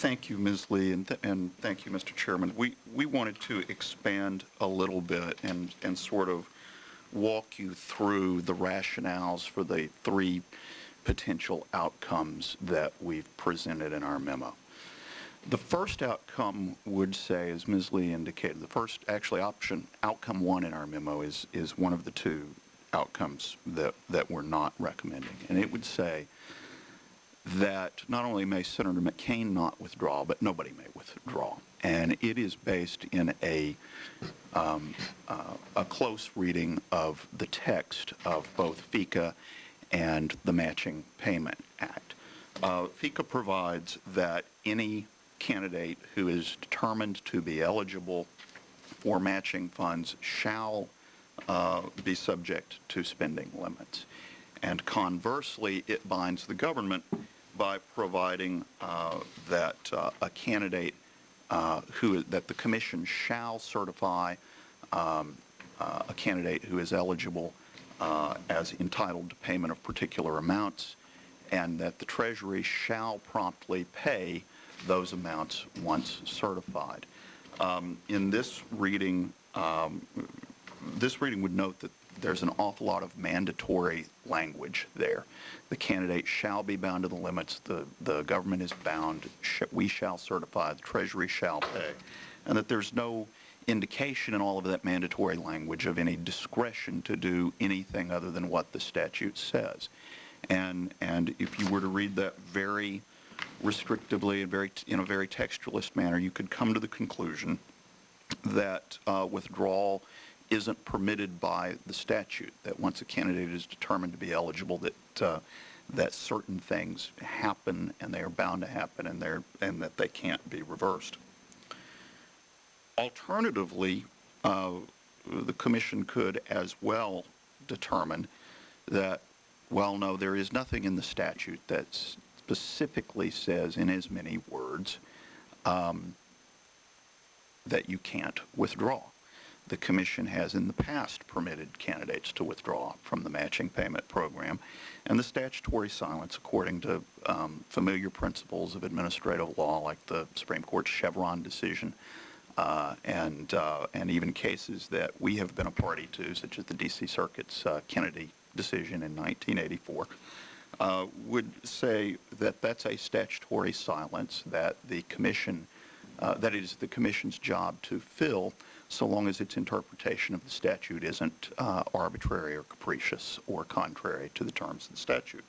Thank you, Ms. Lee, and thank you, Mr. Chairman. We wanted to expand a little bit and sort of walk you through the rationales for the three potential outcomes that we've presented in our memo. The first outcome would say, as Ms. Lee indicated, the first actually outcome one in our memo is one of the two outcomes that we're not recommending. And it would say that not only may Senator McCain not withdraw, but nobody may withdraw. And it is based in a close reading of the text of both FECA and the Matching Payment Act. FECA provides that any candidate who is determined to be eligible for matching funds shall be subject to spending limits. And conversely, it binds the government by providing that a candidate that the Commission shall certify a candidate who is eligible as entitled to payment of particular amounts, and that the Treasury shall promptly pay those amounts once certified. In this reading would note that there's an awful lot of mandatory language there. The candidate shall be bound to the limits, the government is bound, we shall certify, the Treasury shall pay, and that there's no indication in all of that mandatory language of any discretion to do anything other than what the statute says. And if you were to read that very restrictively and in a very textualist manner, you could come to the conclusion that withdrawal isn't permitted by the statute, that once a candidate is determined to be eligible, that certain things happen and they are bound to happen and that they can't be reversed. Alternatively, the Commission could as well determine that, well, no, there is nothing in the statute that specifically says in as many words that you can't withdraw. The Commission has in the past permitted candidates to withdraw from the matching payment program, and the statutory silence, according to familiar principles of administrative law like the Supreme Court's Chevron decision, and even cases that we have been a party to, such as the D.C. Circuit's Kennedy decision in 1984, would say that that's a statutory silence that the Commission, that it is the Commission's job to fill, so long as its interpretation of the statute isn't arbitrary or capricious or contrary to the terms of the statute.